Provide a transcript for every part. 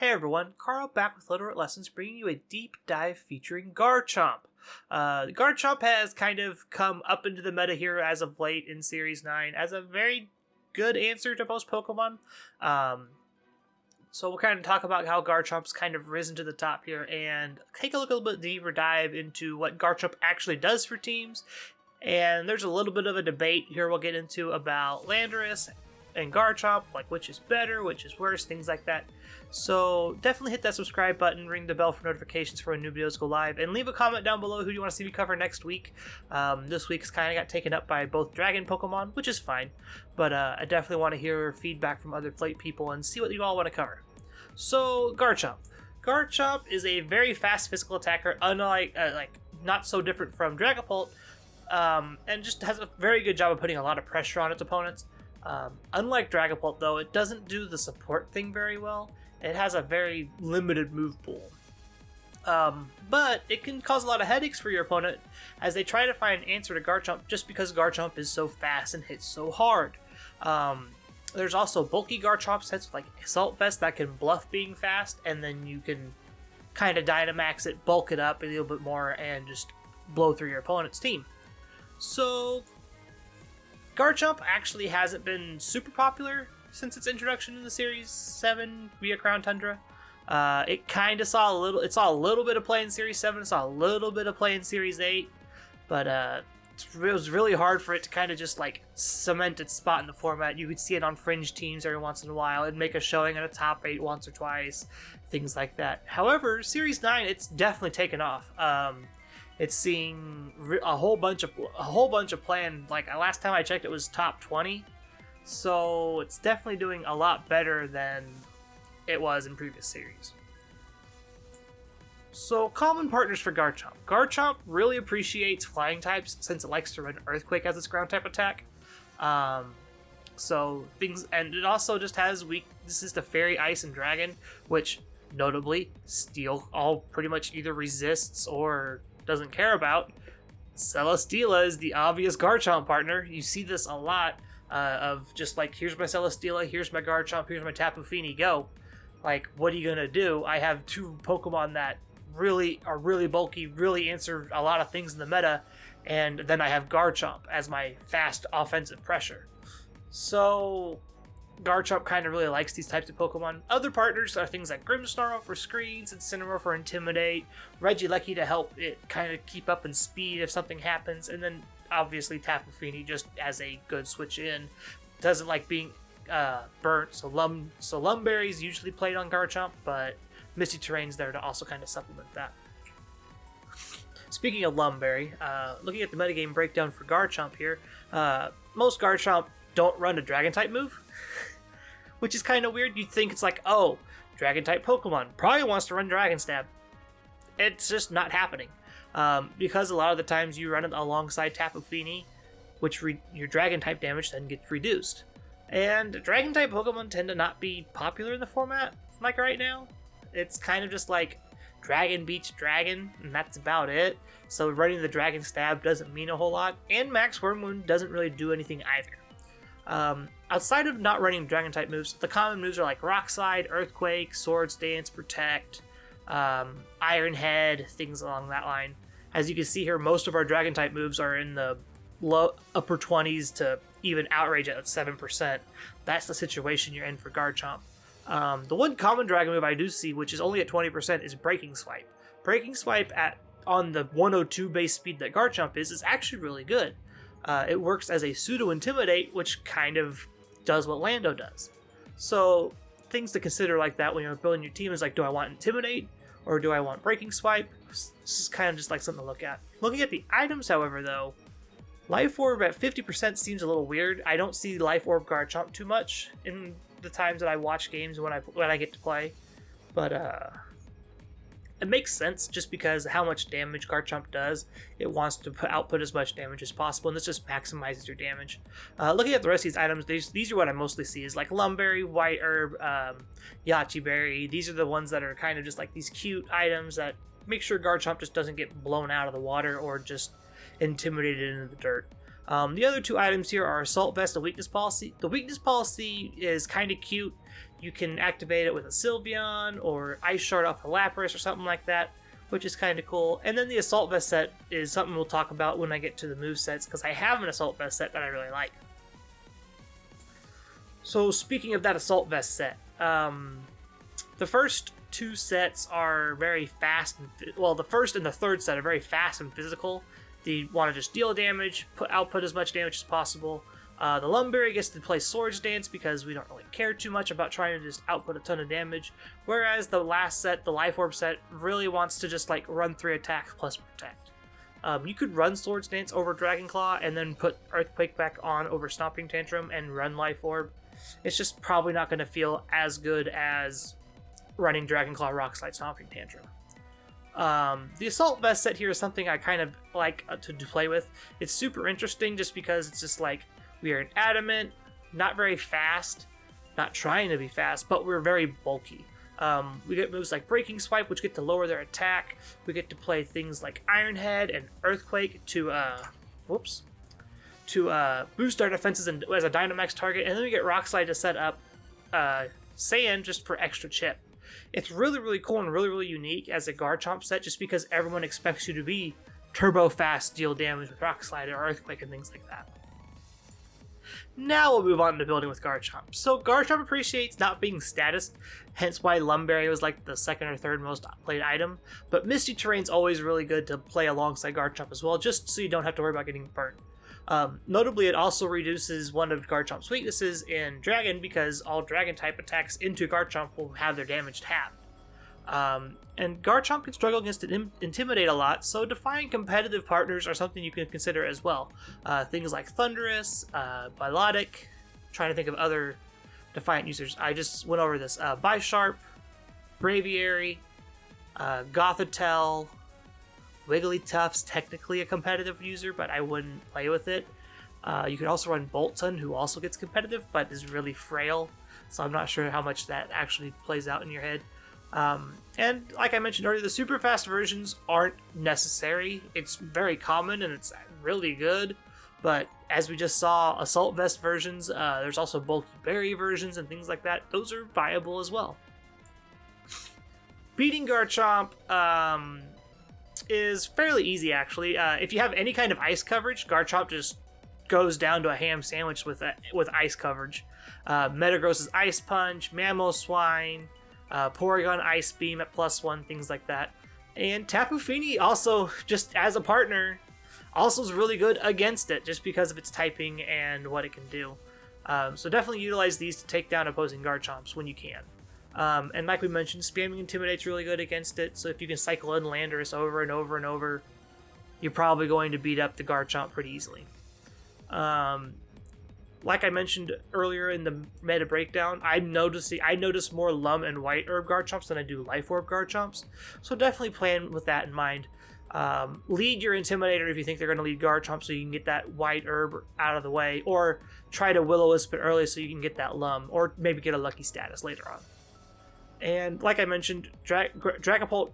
Hey everyone, Carl back with Littleroot Lessons, bringing you a deep dive featuring Garchomp. Garchomp has kind of come up into the meta here as of late in Series 9 as a very good answer to most Pokemon. So we'll kind of talk about how Garchomp's kind of risen to the top here and take a little bit deeper dive into what Garchomp actually does for teams. And there's a little bit of a debate here we'll get into about Landorus and Garchomp, like which is better, which is worse, things like that. So definitely hit that subscribe button, ring the bell for notifications for when new videos go live, and leave a comment down below who you want to see me cover next week. This week's kind of got taken up by both Dragon Pokemon, which is fine, but I definitely want to hear feedback from other plate people and see what you all want to cover. So Garchomp. Garchomp is a very fast physical attacker, unlike not so different from Dragapult, and just has a very good job of putting a lot of pressure on its opponents. Unlike Dragapult, though, it doesn't do the support thing very well. It has a very limited move pool. But it can cause a lot of headaches for your opponent as they try to find an answer to Garchomp just because Garchomp is so fast and hits so hard. There's also bulky Garchomp sets like Assault Vest that can bluff being fast, and then you can kind of Dynamax it, bulk it up a little bit more, and just blow through your opponent's team. So Garchomp actually hasn't been super popular since its introduction in the Series 7 via Crown Tundra. It kind of saw a little bit of play in Series 7, it saw a little bit of play in Series 8, but it was really hard for it to kind of just like cement its spot in the format. You could see it on fringe teams every once in a while. It'd make a showing in a top 8 once or twice, things like that. However, Series 9, it's definitely taken off. It's seeing a whole bunch of play, and like last time I checked, it was top 20. So it's definitely doing a lot better than it was in previous series. So common partners for Garchomp. Garchomp really appreciates flying types since it likes to run Earthquake as its ground type attack. And it also just has weaknesses to Fairy, Ice, and Dragon, which notably Steel all pretty much either resists or doesn't care about. Celesteela is the obvious Garchomp partner. You see this a lot of just like, here's my Celesteela, here's my Garchomp, here's my Tapu Fini, go. Like, what are you gonna do? I have two Pokemon that are really bulky, really answer a lot of things in the meta, and then I have Garchomp as my fast offensive pressure. So Garchomp kind of really likes these types of Pokemon. Other partners are things like Grimmsnarl for screens, Incineroar for Intimidate, Regieleki to help it kind of keep up in speed if something happens, and then obviously Tapu Fini just as a good switch in. Doesn't like being burnt, so Lumberry's usually played on Garchomp, but Misty Terrain's there to also kind of supplement that. Speaking of Lumberry, looking at the metagame breakdown for Garchomp here, most Garchomp don't run a Dragon-type move, which is kind of weird. You'd think it's like, oh, Dragon-type Pokemon probably wants to run Dragon Stab. It's just not happening. Because a lot of the times you run it alongside Tapu Fini, which your Dragon-type damage then gets reduced. And Dragon-type Pokemon tend to not be popular in the format, like right now. It's kind of just like Dragon beats Dragon, and that's about it. So running the Dragon Stab doesn't mean a whole lot, and Max Wormwound doesn't really do anything either. Outside of not running Dragon-type moves, the common moves are like Rock Slide, Earthquake, Swords Dance, Protect, Iron Head, things along that line. As you can see here, most of our Dragon-type moves are in the upper 20s to even Outrage at 7%. That's the situation you're in for Garchomp. The one common Dragon move I do see, which is only at 20%, is Breaking Swipe. Breaking Swipe on the 102 base speed that Garchomp is actually really good. It works as a pseudo-intimidate, which kind of does what Lando does. So things to consider like that when you're building your team is like, do I want Intimidate or do I want Breaking Swipe? This is kind of just like something to look at. Looking at the items, however, though, Life Orb at 50% seems a little weird. I don't see Life Orb Garchomp too much in the times that I watch games when I get to play, but it makes sense just because how much damage Garchomp does. It wants to output as much damage as possible, and this just maximizes your damage. Looking at the rest of these items, these are what I mostly see is like Lumberry, White Herb, Yachi Berry. These are the ones that are kind of just like these cute items that make sure Garchomp just doesn't get blown out of the water or just intimidated into the dirt. The other two items here are Assault Vest and Weakness Policy. The Weakness Policy is kind of cute. you can activate it with a Sylveon or Ice Shard off a Lapras or something like that, which is kind of cool. And then the Assault Vest set is something we'll talk about when I get to the move sets, because I have an Assault Vest set that I really like. So speaking of that Assault Vest set, the first two sets are very fast. Well, the first and the third set are very fast and physical. They want to just deal damage, output as much damage as possible. The Lumberry gets to play Swords Dance because we don't really care too much about trying to just output a ton of damage. Whereas the last set, the Life Orb set, really wants to just like run 3 attacks plus protect. You could run Swords Dance over Dragon Claw and then put Earthquake back on over Stomping Tantrum and run Life Orb. It's just probably not going to feel as good as running Dragon Claw, Rock Slide, Stomping Tantrum. The Assault Vest set here is something I kind of like to play with. It's super interesting just because it's just like, we are an Adamant, not very fast, not trying to be fast, but we're very bulky. We get moves like Breaking Swipe, which get to lower their attack. We get to play things like Iron Head and Earthquake to boost our defenses as a Dynamax target, and then we get Rock Slide to set up Sand just for extra chip. It's really, really cool and really, really unique as a Garchomp set, just because everyone expects you to be turbo fast, deal damage with Rock Slide or Earthquake and things like that. Now we'll move on to building with Garchomp. So Garchomp appreciates not being status, hence why Lumberry was like the second or third most played item, but Misty Terrain's always really good to play alongside Garchomp as well, just so you don't have to worry about getting burnt. Notably, it also reduces one of Garchomp's weaknesses in Dragon, because all Dragon type attacks into Garchomp will have their damage halved. And Garchomp can struggle against Intimidate a lot, so Defiant competitive partners are something you can consider as well. Things like Thundurus, Bylodic, trying to think of other Defiant users. I just went over this. Bisharp, Braviary, Gothitelle, Wigglytuff's technically a competitive user, but I wouldn't play with it. You could also run Boltund, who also gets competitive, but is really frail, so I'm not sure how much that actually plays out in your head. And like I mentioned earlier, the super fast versions aren't necessary. It's very common and it's really good, but as we just saw, Assault Vest versions, there's also bulky berry versions and things like that. Those are viable as well. Beating Garchomp is fairly easy, actually. If you have any kind of ice coverage, Garchomp just goes down to a ham sandwich with ice coverage. Metagross's Ice Punch, Mamoswine, Porygon Ice Beam at +1, things like that. And Tapu Fini also, just as a partner, also is really good against it, just because of its typing and what it can do. So definitely utilize these to take down opposing Garchomps when you can. And like we mentioned, spamming Intimidate's really good against it, so if you can cycle in Landorus over and over and over, you're probably going to beat up the Garchomp pretty easily. Like I mentioned earlier in the meta breakdown, I notice more Lum and White Herb Garchomps than I do Life Orb Garchomps, so definitely plan with that in mind. Lead your Intimidator if you think they're going to lead Garchomp, so you can get that White Herb out of the way, or try to Will-O-Wisp it early so you can get that Lum, or maybe get a lucky status later on. And like I mentioned, Garchomp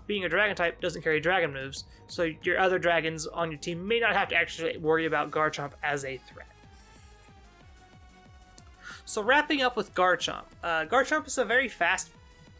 being a Dragon type doesn't carry Dragon moves, so your other Dragons on your team may not have to actually worry about Garchomp as a threat. So wrapping up with Garchomp. Garchomp is a very fast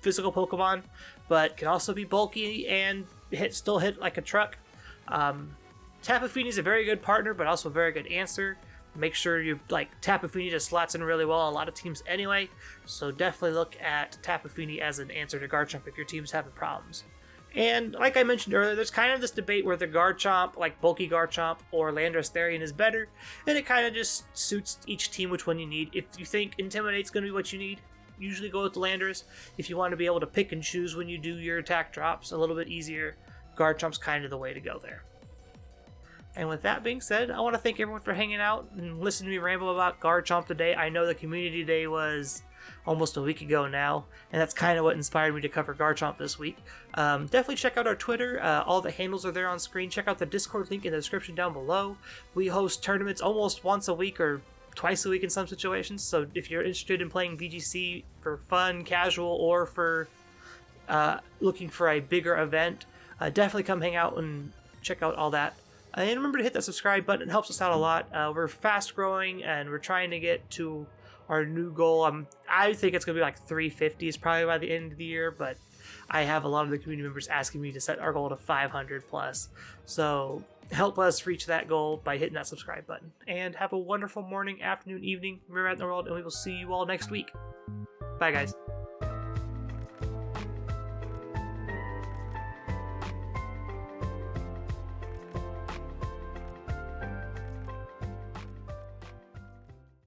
physical Pokemon, but can also be bulky and still hit like a truck. Tapu Fini is a very good partner, but also a very good answer. Make sure you Tapu Fini just slots in really well on a lot of teams anyway, so definitely look at Tapu Fini as an answer to Garchomp if your team's having problems. And like I mentioned earlier, there's kind of this debate whether Garchomp, like bulky Garchomp, or Landorus Therian is better, and it kind of just suits each team which one you need. If you think Intimidate's going to be what you need, usually go with the Landorus. If you want to be able to pick and choose when you do your attack drops a little bit easier, Garchomp's kind of the way to go there. And with that being said, I want to thank everyone for hanging out and listening to me ramble about Garchomp today. I know the community day was almost a week ago now, and that's kind of what inspired me to cover Garchomp this week. Definitely check out our Twitter. All the handles are there on screen. Check out the Discord link in the description down below. We host tournaments almost once a week or twice a week in some situations, so if you're interested in playing VGC for fun, casual, or for looking for a bigger event, definitely come hang out and check out all that. And remember to hit that subscribe button. It helps us out a lot. We're fast growing and we're trying to get to our new goal. I think it's gonna be like 350s probably by the end of the year, but I have a lot of the community members asking me to set our goal to 500 plus. So help us reach that goal by hitting that subscribe button. And have a wonderful morning, afternoon, evening, wherever you're at in the world, and we will see you all next week. Bye, guys.